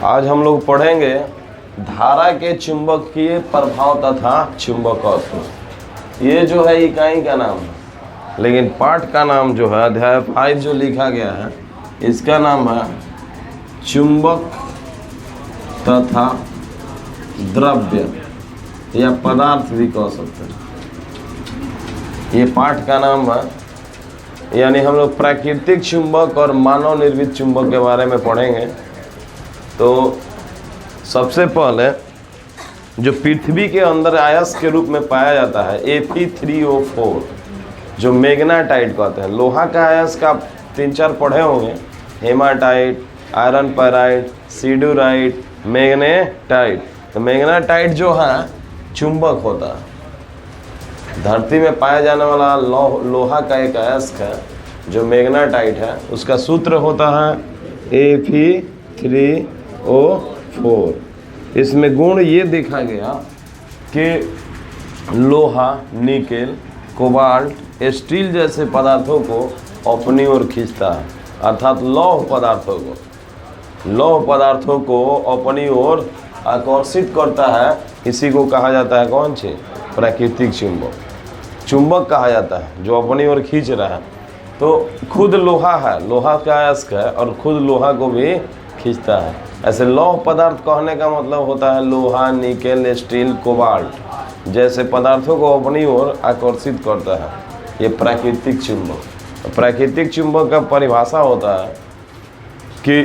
आज हम लोग पढ़ेंगे धारा के चुंबकीय प्रभाव तथा चुंबकत्व। ये जो है इकाई का नाम है, लेकिन पाठ का नाम जो है अध्याय 5 जो लिखा गया है इसका नाम है चुंबक तथा द्रव्य या पदार्थ भी कह सकते हैं। ये पाठ का नाम है, यानी हम लोग प्राकृतिक चुंबक और मानव निर्मित चुंबक के बारे में पढ़ेंगे। तो सबसे पहले जो पृथ्वी के अंदर अयस्क के रूप में पाया जाता है Fe3O4 जो मैग्नेटाइट कहते हैं। लोहा का अयस्क आप 3-4 पढ़े होंगे, हेमाटाइट, आयरन पैराइट, सिडूराइट, मैग्नेटाइट। तो मैग्नेटाइट जो है चुंबक होता है। धरती में पाया जाने वाला लोहा का एक अयस्क है जो मैग्नेटाइट है, उसका सूत्र होता है Fe3O4। इसमें गुण ये देखा गया कि लोहा, निकेल, कोबाल्ट, स्टील जैसे पदार्थों को अपनी ओर खींचता है, अर्थात लौह पदार्थों को अपनी ओर आकर्षित करता है। इसी को कहा जाता है कौन सी? प्राकृतिक चुंबक कहा जाता है, जो अपनी ओर खींच रहा है। तो खुद लोहा है, लोहा का अयस्क है और खुद लोहा को भी खींचता है। ऐसे लौह पदार्थ कहने का मतलब होता है लोहा, निकेल, स्टील, कोबाल्ट जैसे पदार्थों को अपनी ओर आकर्षित करता है। ये प्राकृतिक चुंबक। प्राकृतिक चुंबक का परिभाषा होता है कि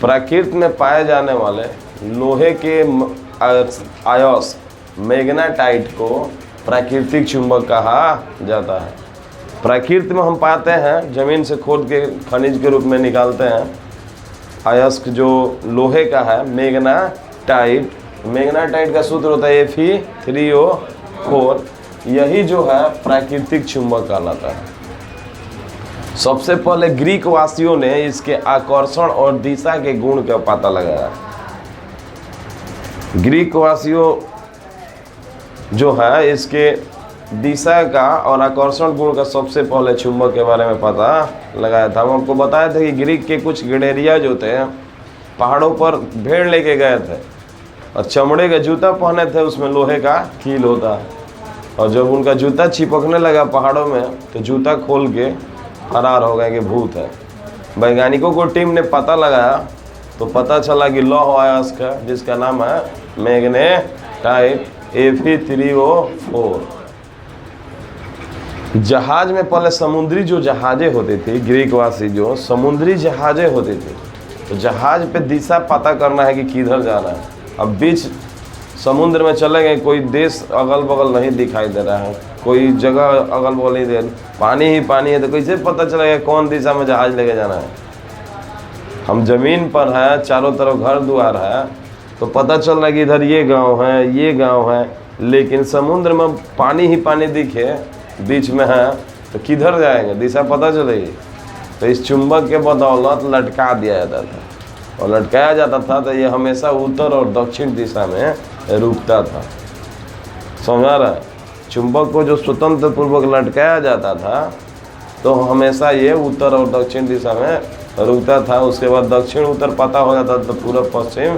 प्रकृति में पाए जाने वाले लोहे के अयस्क मैग्नेटाइट को प्राकृतिक चुंबक कहा जाता है। प्रकृति में हम पाते हैं, जमीन से खोद के खनिज के रूप में निकालते हैं अयस्क जो लोहे का है मैग्नेटाइट। मैग्नेटाइट का सूत्र होता है Fe3O4। यही जो है प्राकृतिक चुंबक कहलाता है। सबसे पहले ग्रीक वासियों ने इसके आकर्षण और दिशा के गुण का पता लगाया। ग्रीक वासियों जो है इसके दिशा का और आकर्षण गुण का सबसे पहले चुंबक के बारे में पता लगाया था। हम आपको बताए थे कि ग्रीक के कुछ गिडेरिया जो थे पहाड़ों पर भेड़ लेके गए थे और चमड़े का जूता पहने थे, उसमें लोहे का कील होता है। और जब उनका जूता चिपकने लगा पहाड़ों में तो जूता खोल के फरार हो गए कि भूत है। वैज्ञानिकों को टीम ने पता लगाया तो पता चला कि लौह अयस्क है जिसका नाम है मैग्नेटाइट Fe3O4। जहाज में पहले समुद्री जो जहाजें होती थी, ग्रीकवासी जो समुद्री जहाजें होती थी, तो जहाज पे दिशा पता करना है कि किधर जाना है। अब बीच समुद्र में चले गए, कोई देश अगल बगल नहीं दिखाई दे रहा है, कोई जगह अगल बगल नहीं दे, पानी ही पानी है, तो कैसे पता चलेगा कौन दिशा में जहाज लेके जाना है। हम जमीन पर है, चारों तरफ घर द्वार है, तो पता चल रहा है कि इधर ये गांव है, ये गांव है, लेकिन समुद्र में पानी ही पानी दिखे बीच में है तो किधर जाएंगे, दिशा पता चलेगी। तो इस चुंबक के बदौलत लटका दिया जाता था, और लटकाया जाता था तो ये हमेशा उत्तर और दक्षिण दिशा में रुकता था। समझा रहा है? चुंबक को जो स्वतंत्र पूर्वक लटकाया जाता था तो हमेशा ये उत्तर और दक्षिण दिशा में रुकता था। उसके बाद दक्षिण उत्तर पता हो जाता था तो पूर्व पश्चिम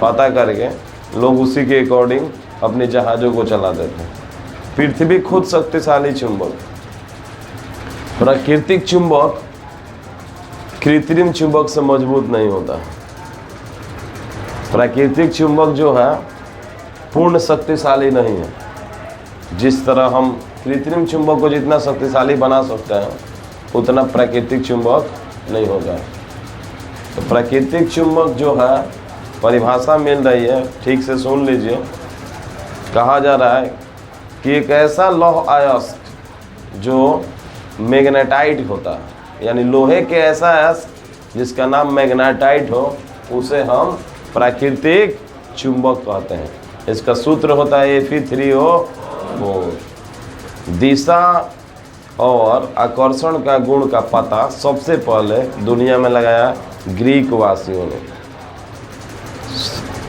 पता करके लोग उसी के अकॉर्डिंग अपने जहाज़ों को चलाते थे। पृथ्वी खुद शक्तिशाली चुंबक। प्राकृतिक चुंबक कृत्रिम चुंबक से मजबूत नहीं होता। प्राकृतिक चुंबक जो है पूर्ण शक्तिशाली नहीं है। जिस तरह हम कृत्रिम चुंबक को जितना शक्तिशाली बना सकते हैं उतना प्राकृतिक चुंबक नहीं होगा। तो प्राकृतिक चुंबक जो है परिभाषा मिल रही है, ठीक से सुन लीजिए। कहा जा रहा है कि एक ऐसा लौह अयस्क जो मैग्नेटाइट होता है, यानी लोहे के ऐसा अयस्क जिसका नाम मैग्नेटाइट हो, उसे हम प्राकृतिक चुंबक कहते हैं। इसका सूत्र होता है Fe3O4। दिशा और आकर्षण का गुण का पता सबसे पहले दुनिया में लगाया ग्रीक वासियों ने।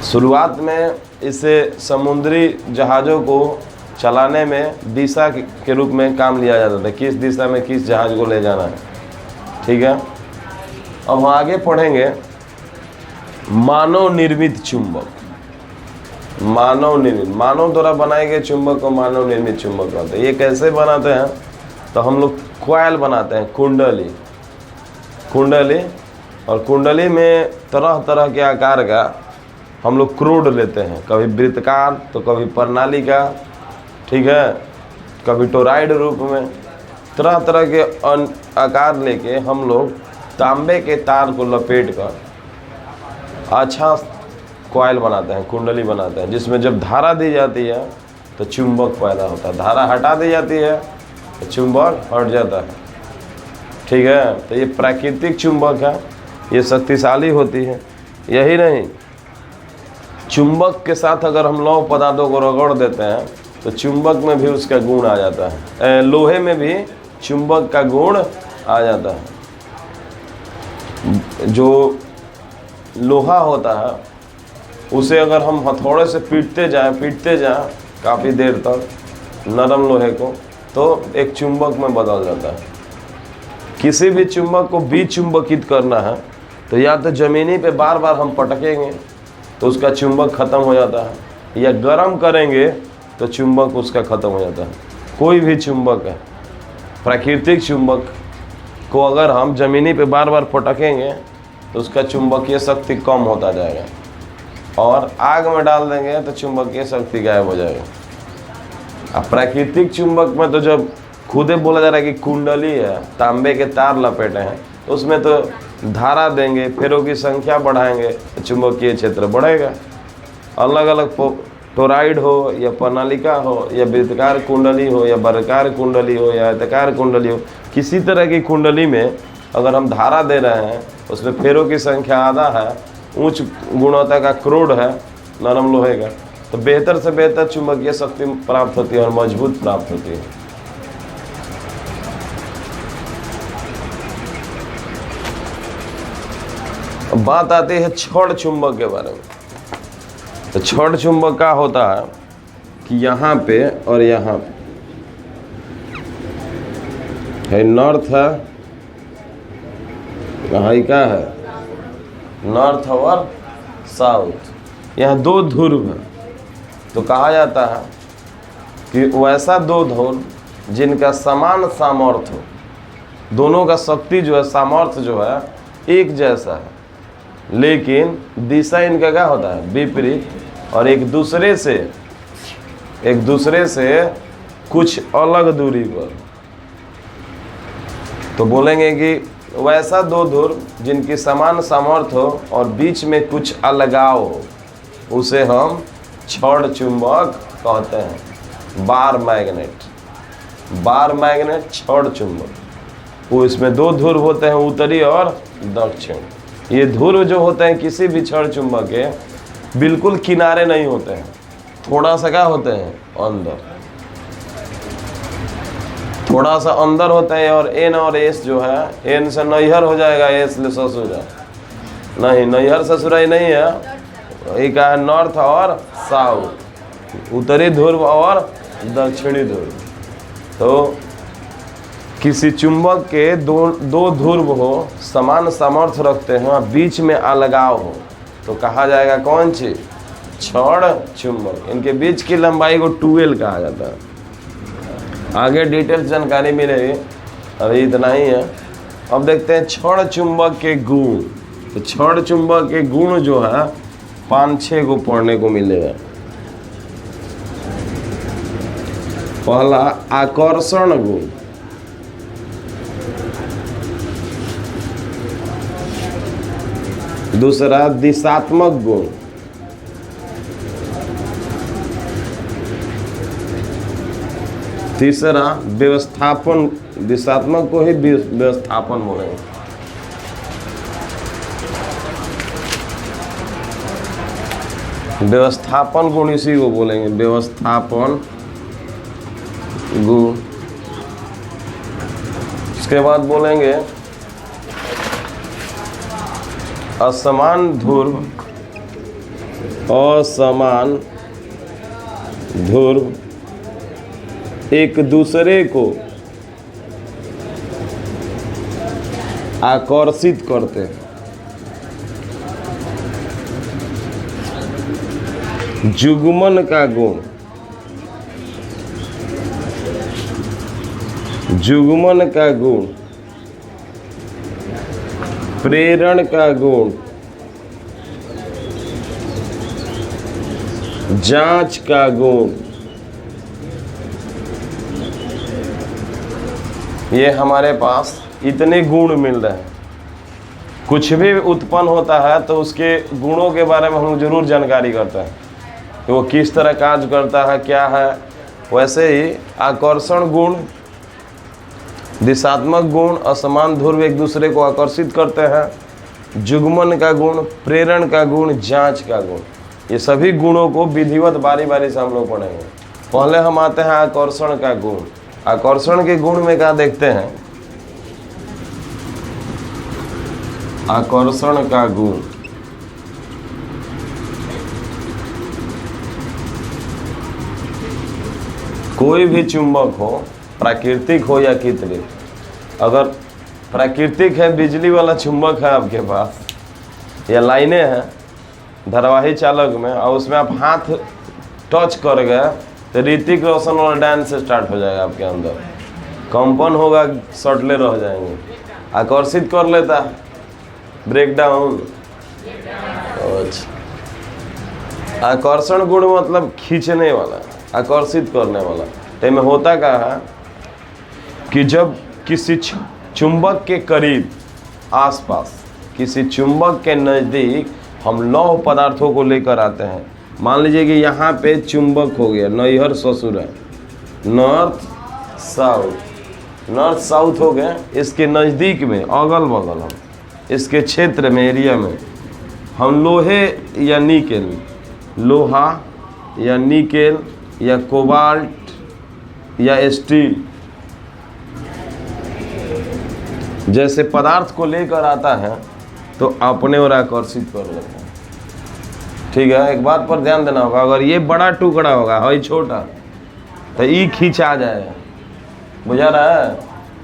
शुरुआत में इसे समुद्री जहाज़ों को चलाने में दिशा के रूप में काम लिया जाता था, किस दिशा में किस जहाज़ को ले जाना है। ठीक है, अब हम आगे पढ़ेंगे मानव निर्मित चुंबक, मानव निर्मित, मानव द्वारा बनाए गए चुंबक को मानव निर्मित चुंबक कहते हैं। ये कैसे बनाते हैं? तो हम लोग कॉइल बनाते हैं, कुंडली, कुंडली, और कुंडली में तरह तरह के आकार का हम लोग क्रोड लेते हैं, कभी वृत्तकार तो कभी प्रणाली का, ठीक है, कभी टोराइड रूप में, तरह तरह के आकार लेके हम लोग तांबे के तार को लपेट कर अच्छा कॉइल बनाते हैं, कुंडली बनाते हैं, जिसमें जब धारा दी जाती है तो चुंबक पैदा होता है, धारा हटा दी जाती है तो चुंबक हट जाता है, ठीक है। तो ये प्राकृतिक चुंबक है, ये शक्तिशाली होती है। यही नहीं, चुंबक के साथ अगर हम लौह पदार्थों को रगड़ देते हैं तो चुंबक में भी उसका गुण आ जाता है, लोहे में भी चुंबक का गुण आ जाता है। जो लोहा होता है उसे अगर हम हथौड़े से पीटते जाएं काफ़ी देर तक नरम लोहे को, तो एक चुंबक में बदल जाता है। किसी भी चुंबक को विचुंबकित करना है तो या तो ज़मीनी पे बार बार हम पटकेंगे तो उसका चुंबक ख़त्म हो जाता है, या गर्म करेंगे तो चुंबक उसका ख़त्म हो जाता है। कोई भी चुंबक है, प्राकृतिक चुंबक को अगर हम ज़मीनी पे बार बार पटकेंगे तो उसका चुंबकीय शक्ति कम होता जाएगा, और आग में डाल देंगे तो चुंबकीय शक्ति गायब हो जाएगा। अब प्राकृतिक चुंबक में तो जब खुदे बोला जा रहा है कि कुंडली है, तांबे के तार लपेटे हैं, तो उसमें तो धारा देंगे, फेरों की संख्या बढ़ाएंगे तो चुंबकीय क्षेत्र बढ़ेगा। अलग अलग टोराइड हो या प्रणालिका हो या वृत्ताकार कुंडली हो या वर्गाकार कुंडली हो या आयताकार कुंडली हो, किसी तरह की कुंडली में अगर हम धारा दे रहे हैं, उसमें फेरों की संख्या आधा है, उच्च गुणवत्ता का क्रोड है, नरम लोहे का, तो बेहतर से बेहतर चुंबकीय शक्ति प्राप्त होती है और मजबूत प्राप्त होती है। अब बात आती है छड़ चुंबक के बारे में। तो छड़ चुंबक का होता है कि यहाँ पे और यहाँ है नॉर्थ है, यहाँ क्या है, नॉर्थ और साउथ, यहाँ दो ध्रुव है। तो कहा जाता है कि वैसा दो ध्रुव जिनका समान सामर्थ्य हो, दोनों का शक्ति जो है, सामर्थ्य जो है एक जैसा है, लेकिन दिशा इनका क्या होता है, विपरीत, और एक दूसरे से कुछ अलग दूरी पर। तो बोलेंगे कि वैसा दो ध्रुव जिनकी समान सामर्थ्य हो और बीच में कुछ अलगाव हो, उसे हम छड़ चुंबक कहते हैं। बार मैग्नेट छड़ चुंबक, वो इसमें दो ध्रुव होते हैं, उत्तरी और दक्षिण। ये ध्रुव जो होते हैं किसी भी छड़ चुंबक के बिल्कुल किनारे नहीं होते हैं, थोड़ा सा क्या होते हैं, अंदर, थोड़ा सा अंदर होते हैं। और एन और एस जो है, एन से नैहर हो जाएगा, एस ले ससुरा, नहीं नैहर ससुराई नहीं है, ये क्या है, नॉर्थ और साउथ, उत्तरी ध्रुव और दक्षिणी ध्रुव। तो किसी चुंबक के दो ध्रुव हो, समान सामर्थ्य रखते हैं, बीच में अलगाव हो, तो कहा जाएगा कौन चीज, छड़ चुंबक। इनके बीच की लंबाई को 2L कहा जाता है। आगे डिटेल्स जानकारी मिलेगी, अभी इतना ही है। अब देखते हैं छड़ चुंबक के गुण। तो छड़ चुंबक के गुण जो है 5-6 को पढ़ने को मिलेगा। पहला आकर्षण गुण, दूसरा दिशात्मक गुण, तीसरा व्यवस्थापन, दिशात्मक को ही व्यवस्थापन बोलेंगे। व्यवस्थापन गुण इसी को बोलेंगे, व्यवस्थापन गुण। उसके बाद बोलेंगे असमान ध्रुव, असमान ध्रुव एक दूसरे को आकर्षित करते हैं। जुगमन का गुण, जुगमन का गुण, प्रेरण का गुण, जांच का गुण, ये हमारे पास इतने गुण मिल रहे हैं। कुछ भी उत्पन्न होता है तो उसके गुणों के बारे में हम जरूर जानकारी करते हैं कि वो किस तरह कार्य करता है, क्या है। वैसे ही आकर्षण गुण, दिशात्मक गुण, असमान ध्रुव एक दूसरे को आकर्षित करते हैं। जुगमन का गुण, प्रेरण का गुण, जांच का गुण, ये सभी गुणों को विधिवत बारी बारी से हम लोग पढ़ेंगे। पहले हम आते हैं आकर्षण का गुण। आकर्षण के गुण में क्या देखते हैं? आकर्षण का गुण, कोई भी चुंबक हो, प्राकृतिक हो या कृत्रिम, अगर प्राकृतिक है, बिजली वाला चुंबक है आपके पास या लाइनें हैं धारावाही चालक में, और उसमें आप हाथ टच कर गए तो ऋतिक रोशन वाला डांस स्टार्ट हो जाएगा आपके अंदर, कंपन होगा, सटले रह जाएंगे। आकर्षित कर लेता, ब्रेक डाउन। आकर्षण गुण मतलब खींचने वाला, आकर्षित करने वाला। तो में होता क्या है कि जब किसी चुंबक के करीब, आसपास, किसी चुंबक के नज़दीक हम लौह पदार्थों को लेकर आते हैं। मान लीजिए कि यहाँ पे चुंबक हो गया, नैहर ससुर है, नॉर्थ साउथ, नॉर्थ साउथ हो गए। इसके नज़दीक में, अगल बगल, हम इसके क्षेत्र में, एरिया में हम लोहे या निकेल, लोहा या निकेल या कोबाल्ट या स्टील जैसे पदार्थ को लेकर आता है तो अपने और आकर्षित कर लेते हैं। ठीक है, एक बात पर ध्यान देना होगा, अगर ये बड़ा टुकड़ा होगा, हई छोटा, तो ये खींचा जाएगा, बुझा रहा है।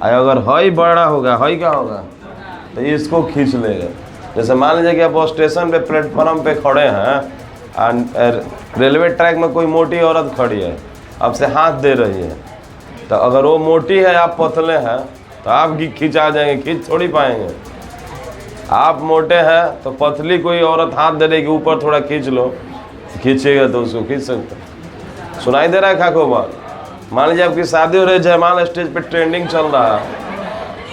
और अगर हई बड़ा होगा, हई क्या होगा, तो इसको खींच लेगा। जैसे मान लीजिए कि आप स्टेशन पे, प्लेटफॉर्म पे खड़े हैं, रेलवे ट्रैक में कोई मोटी औरत खड़ी है, आपसे हाथ दे रही है, तो अगर वो मोटी है, आप पतले हैं, तो आप खींचा जाएंगे, खींच थोड़ी पाएंगे। आप मोटे हैं तो पतली कोई औरत हाथ दे रही कि ऊपर थोड़ा खींच लो, खींचेगा तो उसको खींच सकते। सुनाई दे रहा है खाको बात? मान लीजिए आपकी शादी हो रही है, जयमाल स्टेज पे ट्रेंडिंग चल रहा है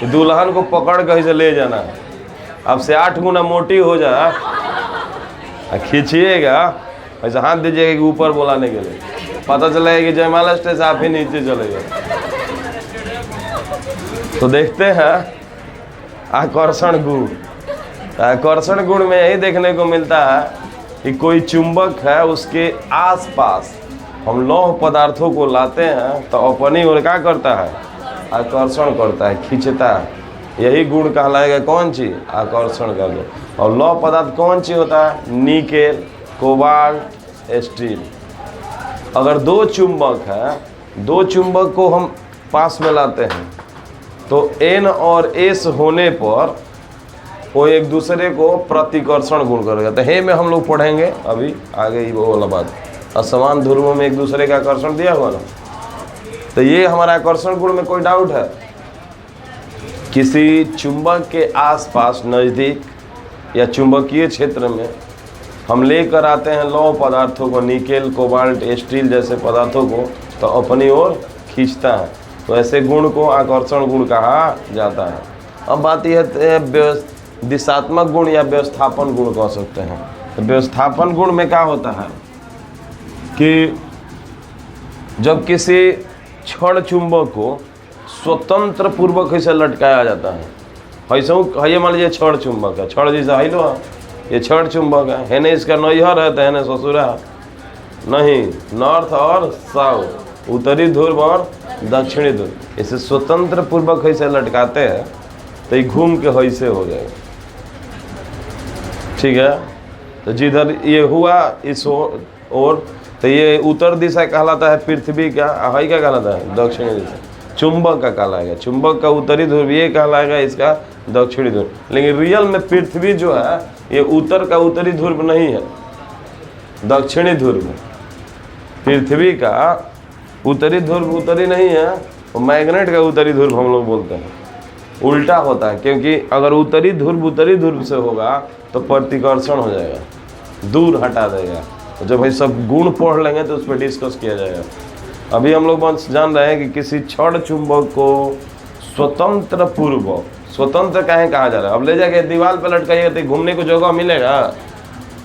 कि दुल्हन को पकड़ कहीं से ले जाना है, आपसे 8 गुना मोटी हो जाए, खींचिएगा, ऐसे हाथ दीजिएगा कि ऊपर बुलाने के लिए, पता चलेगा कि जयमाल स्टेज आप ही नीचे चले गए। तो देखते हैं आकर्षण गुण। आकर्षण गुण में यही देखने को मिलता है कि कोई चुंबक है, उसके आसपास हम लौह पदार्थों को लाते हैं तो अपनी ओर क्या करता है? आकर्षण करता है, खींचता है। यही गुण कहलाएगा कौन चीज? आकर्षण का गुण। और लौह पदार्थ कौन चीज होता है? Nickel, cobalt, steel. अगर दो चुंबक है, दो चुंबक को हम पास में लाते हैं तो N और S होने पर वो एक दूसरे को प्रतिकर्षण गुण करेगा। तो हे में हम लोग पढ़ेंगे अभी आगे ही वो वाला बात, असमान ध्रुवों में एक दूसरे का आकर्षण दिया हुआ ना। तो ये हमारा आकर्षण गुण में कोई डाउट है? किसी चुंबक के आसपास, नज़दीक या चुंबकीय क्षेत्र में हम लेकर आते हैं लौह पदार्थों को, निकेल, कोबाल्ट, स्टील जैसे पदार्थों को, तो अपनी ओर खींचता है। तो ऐसे गुण को आकर्षण गुण कहा जाता है। अब बात यह है दिशात्मक गुण या व्यवस्थापन गुण कह सकते हैं। तो व्यवस्थापन गुण में क्या होता है कि जब किसी क्षण चुंबक को स्वतंत्र पूर्वक ऐसे लटकाया जाता है, ऐसा ये मान लीजिए क्षण चुंबक है, क्षण जैसा है लो, ये क्षण चुंबक है, हेने इसका नैहर है तो हेने ससुरा नहीं, नॉर्थ और साउथ, उत्तरी ध्रुव और दक्षिणी ध्रुव, इसे स्वतंत्र पूर्वक ऐसे लटकाते हैं तो ये घूम के ऐसे हो जाएगा। ठीक है, तो जिधर ये हुआ इस ओर, तो ये उत्तर दिशा कहलाता है पृथ्वी का, है क्या कहलाता है? दक्षिणी दिशा। चुंबक का कहलाएगा, चुंबक का उत्तरी ध्रुव ये कहलाएगा, इसका दक्षिणी ध्रुव। लेकिन रियल में पृथ्वी जो है ये उत्तर का उत्तरी ध्रुव नहीं है, दक्षिणी ध्रुव, पृथ्वी का उत्तरी ध्रुव उत्तरी नहीं है, वो मैग्नेट का उत्तरी ध्रुव हम लोग बोलते हैं, उल्टा होता है। क्योंकि अगर उत्तरी ध्रुव से होगा तो प्रतिकर्षण हो जाएगा, दूर हटा देगा। तो जब भाई सब गुण पढ़ लेंगे तो उस पर डिस्कस किया जाएगा। अभी हम लोग बस जान रहे हैं कि किसी क्षण चुंबक को स्वतंत्र पूर्वक, स्वतंत्र काहे कहा जा रहा है। अब ले जाके दीवार पर लटकाइएगा तो घूमने को जगह मिलेगा,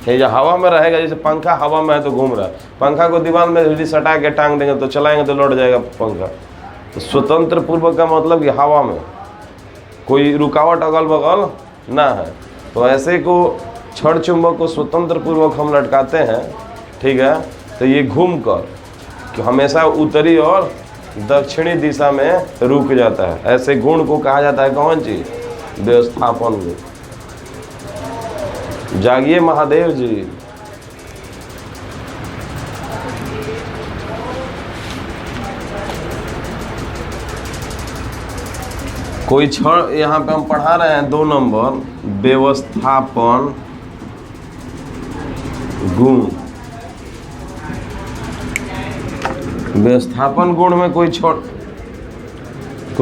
या हवा में रहेगा। जैसे पंखा हवा में है तो घूम रहा है, पंखा को दीवार में सटा के टांग देंगे तो चलाएंगे तो लौट जाएगा पंखा। तो स्वतंत्र पूर्वक का मतलब कि हवा में कोई रुकावट अगल बगल ना है। तो ऐसे को क्षण चुंबक को स्वतंत्र पूर्वक हम लटकाते हैं, ठीक है। तो ये घूम कर कि हमेशा उत्तरी और दक्षिणी दिशा में रुक जाता है। ऐसे गुण को कहा जाता है कौन चीज? व्यवस्थापन गुण। जागिए महादेव जी। कोई क्षण, यहाँ पे हम पढ़ा रहे हैं 2 नंबर, व्यवस्थापन गुण। व्यवस्थापन गुण में कोई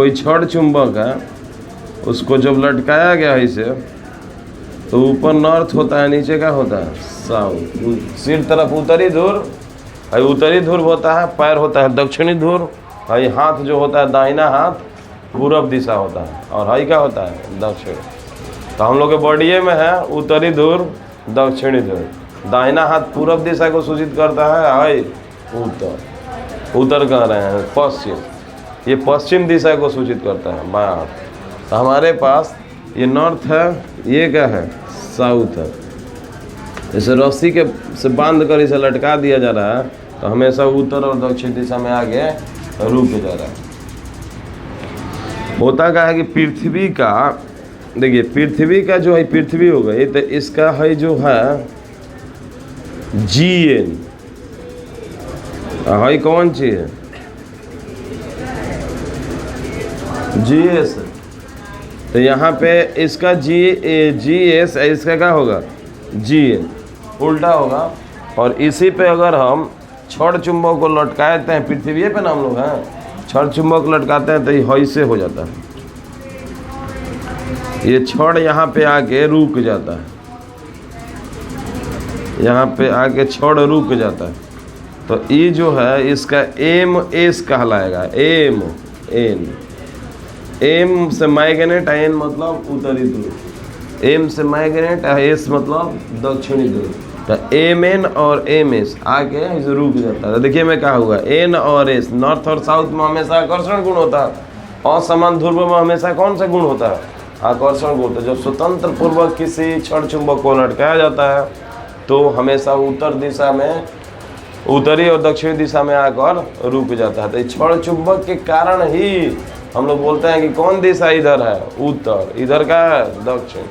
क्षण चुंबक है, उसको जब लटकाया गया है इसे, तो ऊपर नॉर्थ होता है, नीचे क्या होता है? साउथ। सिर तरफ उत्तरी ध्रुव, उत्तरी ध्रुव होता है, पैर होता है दक्षिणी ध्रुव, हाथ जो होता है दाहिना हाथ पूरब दिशा होता है, और हाई क्या होता है? दक्षिण। तो हम लोग के बॉडीए में है उत्तरी ध्रुव दक्षिणी ध्रुव। दाहिना हाथ पूरब दिशा को सूचित करता है, हाई उत्तर, उत्तर कह रहे हैं पश्चिम, ये पश्चिम दिशा को सूचित करता है बायां हाथ। तो हमारे पास ये नॉर्थ है, ये क्या है? साउथ है। जैसे रस्सी के से बांध कर इसे लटका दिया जा रहा है, तो हमेशा उत्तर और दक्षिण दिशा में आगे रुक जा रहा है। होता क्या है कि पृथ्वी का, देखिए पृथ्वी का जो है, पृथ्वी हो गई तो इसका है जो है GN, है कौन चीज है? GS। तो यहाँ पे इसका GS, इसका क्या होगा? GN, उल्टा होगा। और इसी पे अगर हम क्षण चुंबक को लटकाते हैं, पृथ्वी पे ना हम लोग हैं, क्षण चुंबक लटकाते हैं तो ये ऐसे हो जाता है, ये क्षण यहाँ पे आके रुक जाता है, यहाँ पे आके क्षण रुक जाता है। तो ये जो है इसका MS कहलाएगा। M से मैग्नेट, N मतलब उत्तरी ध्रुव, M से मैग्नेट, S मतलब दक्षिणी ध्रुव। तो MN और MS आके इसे रुक जाता है। देखिए मैं कहा हुआ N और S, नॉर्थ और साउथ में हमेशा आकर्षण गुण होता है, असमान ध्रुव में हमेशा कौन सा गुण होता है? आकर्षण गुण। तो जब स्वतंत्र पूर्वक किसी क्षण चुंबक को लटकाया जाता है तो हमेशा उत्तर दिशा में, उत्तरी और दक्षिणी दिशा में आकर रुक जाता है। तो क्षण चुंबक के कारण ही हम लोग बोलते हैं कि कौन दिशा इधर है? उत्तर, इधर का है दक्षिण।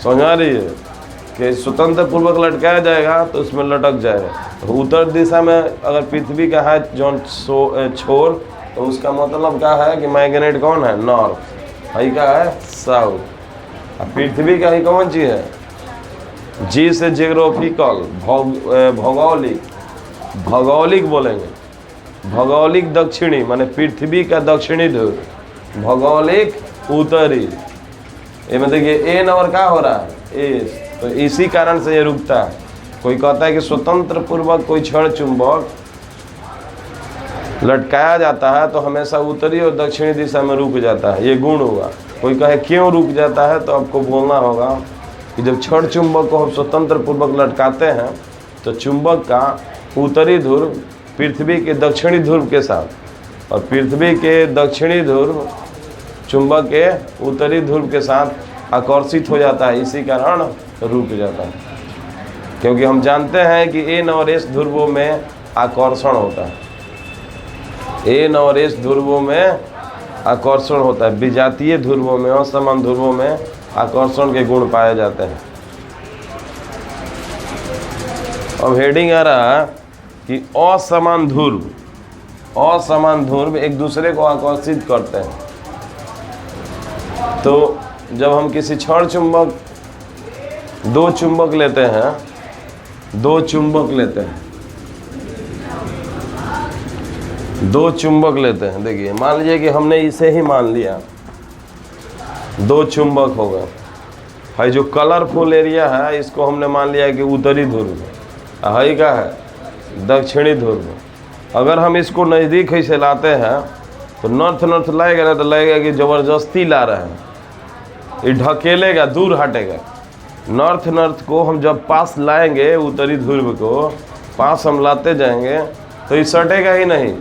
समझ आ रही है कि स्वतंत्र पूर्वक लटकाया जाएगा तो उसमें लटक जाएगा। तो उत्तर दिशा में अगर पृथ्वी का है जौन छोर, तो उसका मतलब क्या है कि मैग्नेट कौन है? नॉर्थ, है क्या है? साउथ। अब पृथ्वी का ही कौन चीज है? G से जियोग्राफिकल, भौगोलिक, भौगोलिक बोलेंगे, भौगोलिक दक्षिणी माने पृथ्वी का दक्षिणी ध्रुव, भौगोलिक उत्तरी। ये में देखिए N और क्या हो रहा है? S। तो इसी कारण से ये रुकता है। कोई कहता है कि स्वतंत्र पूर्वक कोई क्षण चुंबक लटकाया जाता है तो हमेशा उत्तरी और दक्षिणी दिशा में रुक जाता है, ये गुण होगा। कोई कहे क्यों रुक जाता है, तो आपको बोलना होगा कि जब क्षण चुंबक को हम स्वतंत्र पूर्वक लटकाते हैं तो चुंबक का उत्तरी ध्रुव पृथ्वी के दक्षिणी ध्रुव के साथ, और पृथ्वी के दक्षिणी ध्रुव चुंबक के उत्तरी ध्रुव के साथ आकर्षित हो जाता है, इसी कारण रुक जाता है। क्योंकि हम जानते हैं कि N और S ध्रुवों में आकर्षण होता है, N और S ध्रुवों में आकर्षण होता है। विजातीय ध्रुवों में, असमान ध्रुवों में आकर्षण के गुण पाए जाते हैं। अब हेडिंग आ रहा है कि असमान ध्रुव एक दूसरे को आकर्षित करते हैं। तो जब हम किसी क्षण चुंबक, 2 चुंबक लेते हैं दो चुंबक लेते हैं, दो चुंबक लेते हैं। देखिए मान लीजिए कि हमने इसे ही मान लिया, दो चुंबक हो गए। भाई जो कलरफुल एरिया है इसको हमने मान लिया कि उत्तरी ध्रुव है, क्या है दक्षिणी ध्रुव। अगर हम इसको नज़दीक ही से लाते हैं तो नॉर्थ नॉर्थ लाएगा ना, तो लगेगा कि ज़बरदस्ती ला रहे हैं, ये ढकेलेगा, दूर हटेगा। नॉर्थ नॉर्थ को हम जब पास लाएंगे, उत्तरी ध्रुव को पास हम लाते जाएंगे तो ये सटेगा ही नहीं,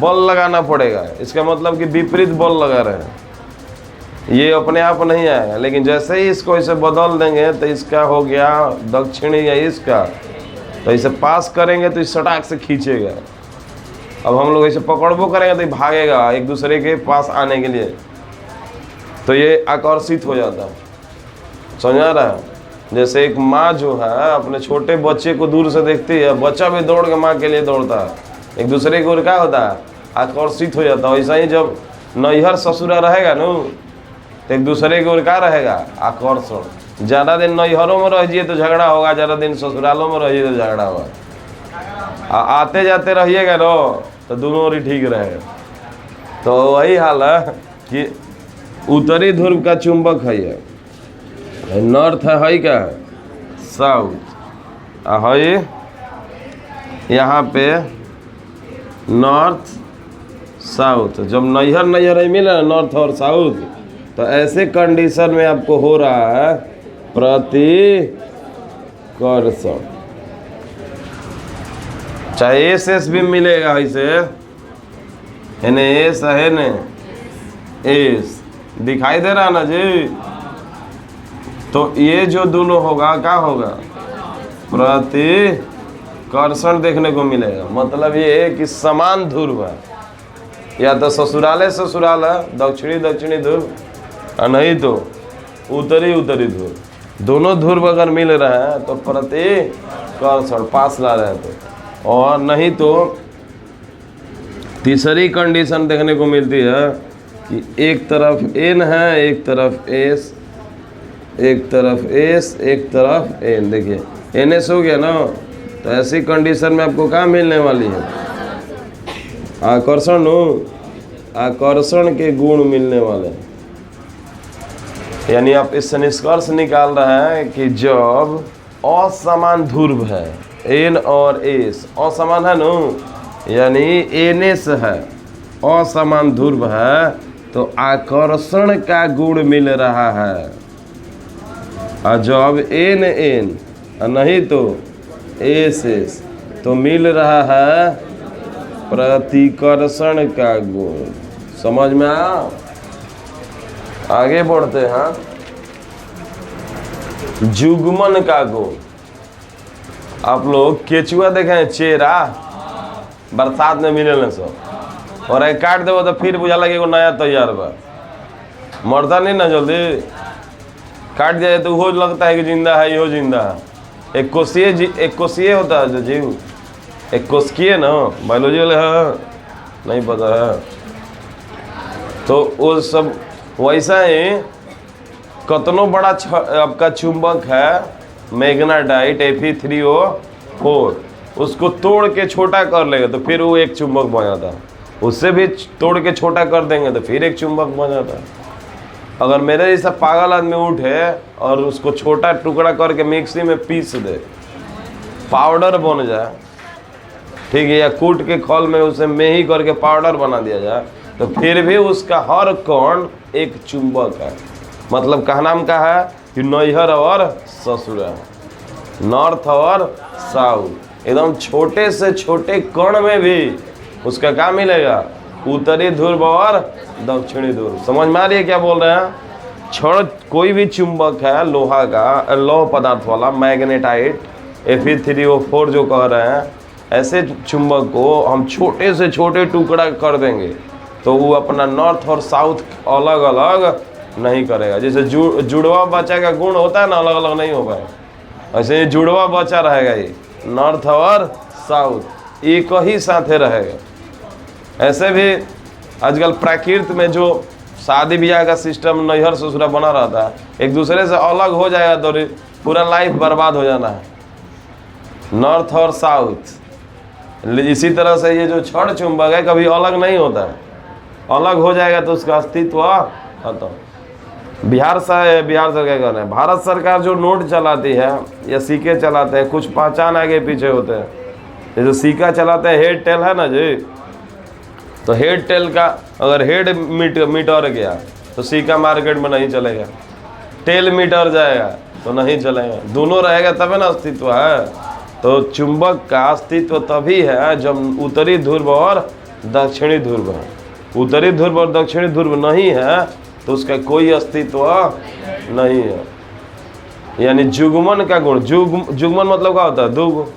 बल लगाना पड़ेगा। इसका मतलब कि विपरीत बल लगा रहे हैं, ये अपने आप नहीं आएगा। लेकिन जैसे ही इसको इसे बदल देंगे तो इसका हो गया दक्षिणी या इसका, तो इसे पास करेंगे तो इस सटाक से खींचेगा। अब हम लोग इसे पकड़बो करेंगे तो ये भागेगा एक दूसरे के पास आने के लिए, तो ये आकर्षित हो जाता है। समझा रहा है? जैसे एक माँ जो है अपने छोटे बच्चे को दूर से देखती है, बच्चा भी दौड़ के माँ के लिए दौड़ता है, एक दूसरे की ओर क्या होता है आकर्षित हो जाता है। वैसा ही जब नैहर ससुरा रहेगा न, तो एक दूसरे की ओर क्या रहेगा आकर्षण। ज़्यादा दिन नैहरों में रहिए तो झगड़ा होगा, ज़्यादा दिन ससुरालों में रहिए तो झगड़ा होगा। आते जाते रहिएगा न तो दोनों ओर ही ठीक रहेगा। तो वही हाल है कि उत्तरी ध्रुव का चुंबक है ये, नॉर्थ है क्या साउथ, है यहाँ पे नॉर्थ साउथ। जब नैहर नैहर मिला नॉर्थ और साउथ, तो ऐसे कंडीशन में आपको हो रहा है प्रतिकर्षण। चाहे एस भी मिलेगा ऐसे, एस है न एस दिखाई दे रहा ना जी, तो ये जो दोनों होगा क्या होगा प्रतिकर्षण देखने को मिलेगा। मतलब ये है कि समान ध्रुव है, या तो ससुराले ससुराल है दक्षिणी दक्षिणी ध्रुव, नहीं तो उत्तरी उत्तरी ध्रुव। दोनों ध्रुव अगर मिल रहे हैं तो प्रतिकर्षण पास ला रहे हैं तो, और नहीं तो तीसरी कंडीशन देखने को मिलती है कि एक तरफ एन है, एक तरफ एस, एक तरफ एस, एक तरफ एन। देखिए एन एस हो गया ना, तो ऐसी कंडीशन में आपको क्या मिलने वाली है आकर्षण, आकर्षण के गुण मिलने वाले हैं। यानी आप इससे निष्कर्ष निकाल रहे हैं कि जब असमान ध्रुव है, एन और एस असमान है न, यानी एन एस है असमान ध्रुव है, तो आकर्षण का गुण मिल रहा है। और जब एन एन नहीं तो एस एस, तो मिल रहा है प्रतिकर्षण का गुण। समझ में आया? आगे बढ़ते हैं, जुग्मन का गुण। आप लोग केचुआ देखे हैं, चेरा बरसात में मिले न सब, और एक काट देव तो फिर बुझा लगे एगो नया तैयार बा, मरता नहीं ना जल्दी, काट दिया तो वो लगता है कि जिंदा है, यो जिंदा है। एक कोशिए होता है जो जीव, एक कोशिए ना बायोलॉजी वाले है, नहीं पता है। तो वो सब वैसा ही कतनो बड़ा आपका चुंबक है मैग्नेटाइट Fe3O4, उसको तोड़ के छोटा कर लेगा तो फिर वो एक चुंबक बन जाता है, उससे भी तोड़ के छोटा कर देंगे तो फिर एक चुंबक बन जाता है। अगर मेरे जैसा पागल आदमी उठे और उसको छोटा टुकड़ा करके मिक्सी में पीस दे, पाउडर बन जाए, ठीक है, या कूट के खल में उसे मेही करके पाउडर बना दिया जाए, तो फिर भी उसका हर कण एक चुंबक है। मतलब कहना का है कि नैहर और ससुरा, नॉर्थ और साउथ, एकदम छोटे से छोटे कण में भी उसका क्या मिलेगा उत्तरी ध्रुव और दक्षिणी ध्रुव। समझ में आ रही है क्या बोल रहे हैं? क्षण कोई भी चुंबक है लोहा का, लौह पदार्थ वाला मैग्नेटाइट Fe3O4 जो कह रहे हैं, ऐसे चुंबक को हम छोटे से छोटे टुकड़ा कर देंगे तो वो अपना नॉर्थ और साउथ अलग अलग नहीं करेगा। जैसे जुड़वा बच्चा का गुण होता है ना, अलग अलग नहीं हो पाए, ऐसे जुड़वा बच्चा रहेगा, ये नॉर्थ और साउथ एक ही साथे रहेगा। ऐसे भी आजकल प्राकृत में जो शादी ब्याह का सिस्टम नैहर ससुरा बना रहता है, एक दूसरे से अलग हो जाएगा तो पूरा लाइफ बर्बाद हो जाना है। नॉर्थ और साउथ। इसी तरह से ये जो छड़ चुंबक है कभी अलग नहीं होता है, अलग हो जाएगा तो उसका अस्तित्व खत्म। बिहार सरकार क्या कर रहे हैं, भारत सरकार जो नोट चलाती है या सिक्के चलाते हैं, कुछ पहचान आगे पीछे होते हैं। ये जो सिक्का चलाते हैं हेड टेल है ना जी, तो हेड टेल का अगर हेड मीटर गया तो सिक्का मार्केट में नहीं चलेगा, टेल मीटर जाएगा तो नहीं चलेगा, दोनों रहेगा तभी ना अस्तित्व है। तो चुंबक का अस्तित्व तभी है जब उत्तरी ध्रुव और दक्षिणी ध्रुव है। उत्तरी ध्रुव और दक्षिणी ध्रुव नहीं है तो उसका कोई अस्तित्व नहीं है। यानी जुगमन का गुण, जुगमन मतलब क्या होता है, दो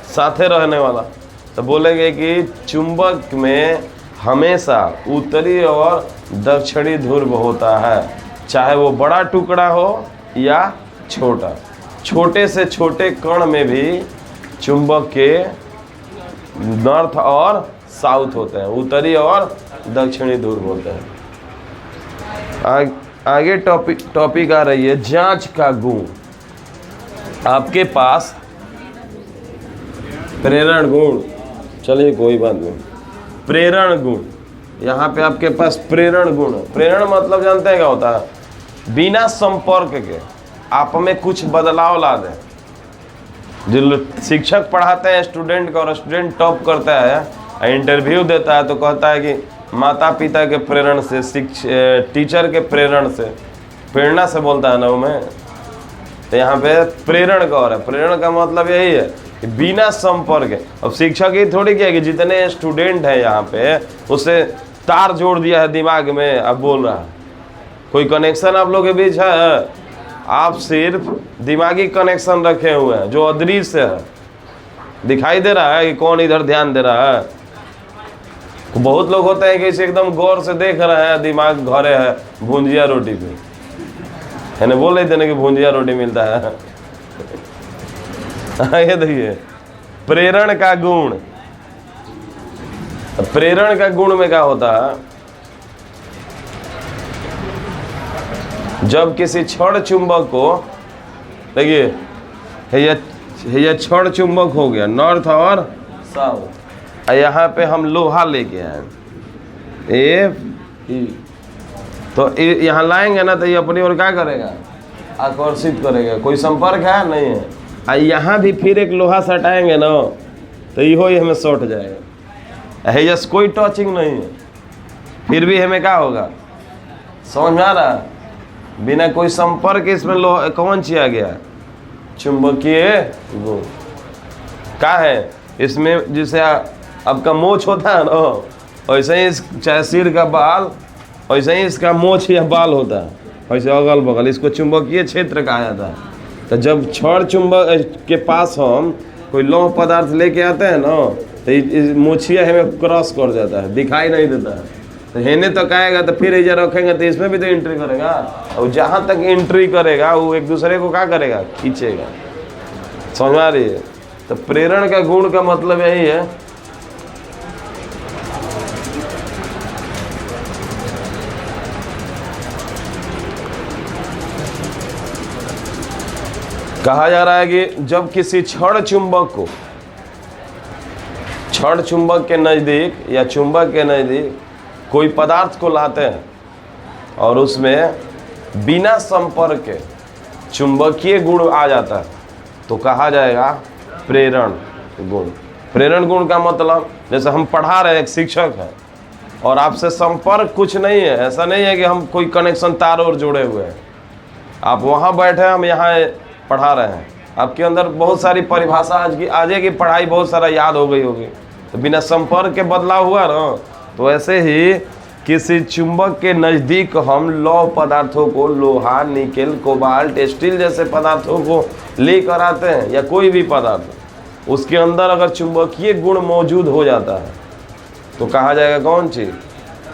साथे रहने वाला। तो बोलेंगे कि चुंबक में हमेशा उत्तरी और दक्षिणी ध्रुव होता है, चाहे वो बड़ा टुकड़ा हो या छोटा। छोटे से छोटे कण में भी चुंबक के नॉर्थ और साउथ होते हैं, उत्तरी और दक्षिणी ध्रुव होते हैं। आगे टॉपिक आ रही है जांच का गुण। आपके पास प्रेरण गुण, चलिए कोई बात नहीं, प्रेरण गुण, यहाँ पे आपके पास प्रेरण गुण है। प्रेरण मतलब जानते हैं क्या होता है, बिना संपर्क के आप में कुछ बदलाव ला दें। जो शिक्षक पढ़ाते हैं स्टूडेंट को और स्टूडेंट टॉप करता है, इंटरव्यू देता है तो कहता है कि माता पिता के प्रेरण से, टीचर के प्रेरण से, प्रेरणा से बोलता है ना मैं। तो यहाँ पे प्रेरण का और है, प्रेरण का मतलब यही है कि बिना संपर्क। अब शिक्षक ही थोड़ी क्या है कि जितने स्टूडेंट है यहाँ पे उससे तार जोड़ दिया है दिमाग में, अब बोल रहा है, कोई कनेक्शन आप लोग के बीच है? आप सिर्फ दिमागी कनेक्शन रखे हुए हैं जो अदृश्य है, दिखाई दे रहा है कि कौन इधर ध्यान दे रहा है। तो बहुत लोग होते हैं कि इसे एकदम गौर से देख रहे हैं, दिमाग घरे है भुंजिया रोटी पे, है ना, बोल रहे थे ना कि भुंजिया रोटी मिलता है। ये देखिए प्रेरण का गुण। प्रेरण का गुण में क्या होता है, जब किसी छड़ चुंबक को, देखिए ये छड़ चुंबक हो गया नॉर्थ और साउथ, यहाँ पे हम लोहा लेके आए तो यहाँ लाएंगे ना तो ये अपनी ओर क्या करेगा, आकर्षित करेगा, कोई संपर्क है नहीं है। यहाँ भी फिर एक लोहा सटाएंगे ना तो इहो ही हमें सट जाएगा, यस कोई टचिंग नहीं है, फिर भी हमें क्या होगा, समझ में आ रहा, बिना कोई संपर्क इसमें लोहा कौन किया गया, चुंबकीय गुण क्या है इसमें। जैसे आपका मोछ होता है ना, वैसे ही चाहे सिर का बाल, वैसे ही इसका मोछ या बाल होता है, वैसे अगल बगल इसको चुंबकीय क्षेत्र कहा जाता है। तो जब छड़ चुंबक के पास हम कोई लौह पदार्थ लेके आते हैं ना तो मोछिया हमें क्रॉस कर जाता है, दिखाई नहीं देता है। तो हेने तो कहेगा तो फिर इधर रखेंगे तो इसमें भी तो एंट्री करेगा, और जहाँ तक एंट्री करेगा वो एक दूसरे को क्या करेगा, खींचेगा। समझ आ रही है? तो प्रेरण का गुण का मतलब यही है। कहा जा रहा है कि जब किसी छड़ चुंबक के नज़दीक या चुंबक के नज़दीक कोई पदार्थ को लाते हैं और उसमें बिना संपर्क के चुंबकीय गुण आ जाता है तो कहा जाएगा प्रेरण गुण। प्रेरण गुण का मतलब, जैसे हम पढ़ा रहे हैं, एक शिक्षक है और आपसे संपर्क कुछ नहीं है, ऐसा नहीं है कि हम कोई कनेक्शन तार और जोड़े हुए हैं, आप वहाँ बैठे हम यहाँ पढ़ा रहे हैं, आपके अंदर बहुत सारी परिभाषा आज की पढ़ाई बहुत सारा याद हो गई होगी, तो बिना संपर्क के बदलाव हुआ ना। तो ऐसे ही किसी चुंबक के नज़दीक हम लौह पदार्थों को, लोहा, निकेल, कोबाल्ट, स्टील जैसे पदार्थों को लेकर आते हैं, या कोई भी पदार्थ, उसके अंदर अगर चुंबकीय गुण मौजूद हो जाता है तो कहा जाएगा कौन चीज़,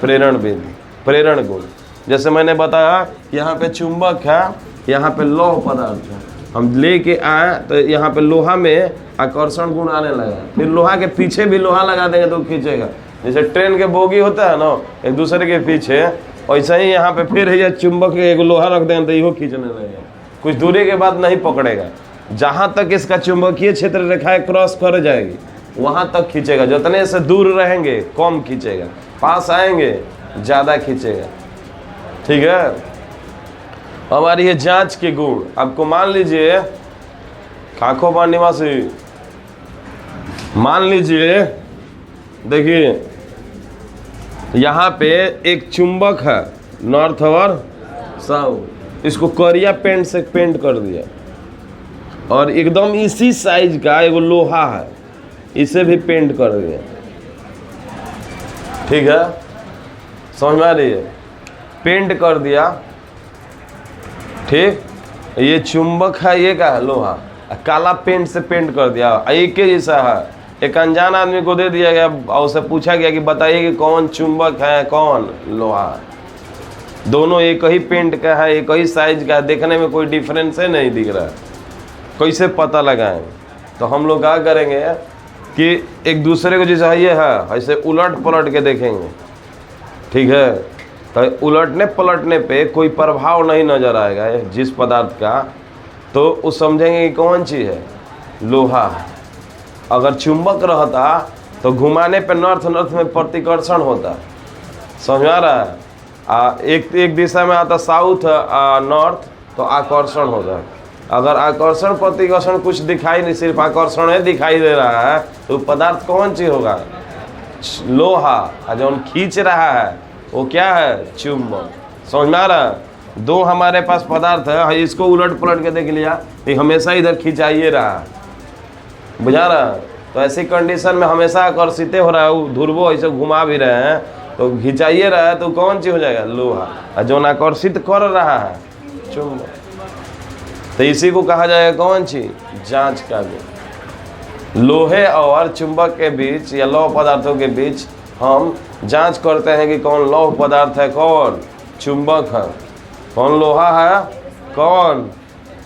प्रेरण विधि, प्रेरण गुण। जैसे मैंने बताया यहाँ पे चुंबक है, यहाँ पे लौह पदार्थ है, हम लेके आए तो यहाँ पे लोहा में आकर्षण गुण आने लगा, फिर लोहा के पीछे भी लोहा लगा देंगे तो खींचेगा। जैसे ट्रेन के बोगी होता है ना एक दूसरे के पीछे, वैसे ही यहाँ पे फिर ये चुंबक एक लोहा रख देंगे तो इहो खींचने लगेगा, कुछ दूरी के बाद नहीं पकड़ेगा। जहाँ तक इसका चुंबकीय क्षेत्र रेखाएं क्रॉस कर जाएगी वहाँ तक खींचेगा। जितने से दूर रहेंगे कम खींचेगा, पास आएंगे ज़्यादा खींचेगा। ठीक है। हमारी ये जांच के गुण, आपको मान लीजिए खाखोबा निवासी, मान लीजिए देखिए यहाँ पे एक चुंबक है नॉर्थ और साउथ, इसको करिया पेंट से पेंट कर दिया और एकदम इसी साइज का एगो लोहा है, इसे भी पेंट कर दिया। ठीक है, समझ में आ रही है? पेंट कर दिया। ठीक, ये चुंबक है, ये क्या है? लोहा। काला पेंट से पेंट कर दिया, एक ही जैसा है। एक अनजान आदमी को दे दिया गया और उससे पूछा गया कि बताइए कि कौन चुंबक है कौन लोहा है। दोनों एक ही पेंट का है, एक ही साइज का है, देखने में कोई डिफरेंस है नहीं दिख रहा है, कैसे पता लगाएं? तो हम लोग क्या करेंगे कि एक दूसरे को जैसा ये है ऐसे उलट पलट के देखेंगे। ठीक है, तो उलटने पलटने पे कोई प्रभाव नहीं नज़र आएगा जिस पदार्थ का, तो उस समझेंगे कि कौन चीज़ है? लोहा। अगर चुंबक रहता तो घुमाने पे नॉर्थ नॉर्थ में प्रतिकर्षण होता। समझ आ रहा है? एक दिशा में आता साउथ नॉर्थ तो आकर्षण होगा। अगर आकर्षण प्रतिकर्षण कुछ दिखाई नहीं, सिर्फ आकर्षण है दिखाई दे रहा है, तो पदार्थ कौन चीज होगा? लोहा। और जो खींच रहा है वो क्या है? चुंबक। समझ में आ रहा है? दो हमारे पास पदार्थ है, इसको उलट पलट के देख लिया, ये हमेशा इधर खिंचाइए रहा है, बुझा रहा है? तो ऐसी कंडीशन में हमेशा आकर्षित हो रहा है, ध्रुवो ऐसे घुमा भी रहे हैं तो खिंचाइए रहा है, तो कौन चीज हो जाएगा? लोहा। और जो आकर्षित कर रहा है चुंबक। तो इसी को कहा जाएगा कौन चीज? जांच का गुण। लोहे और चुंबक के बीच या लौह पदार्थों के बीच हम जांच करते हैं कि कौन लौह पदार्थ है, कौन चुंबक है, कौन लोहा है, कौन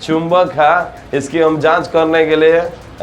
चुंबक है। इसकी हम जांच करने के लिए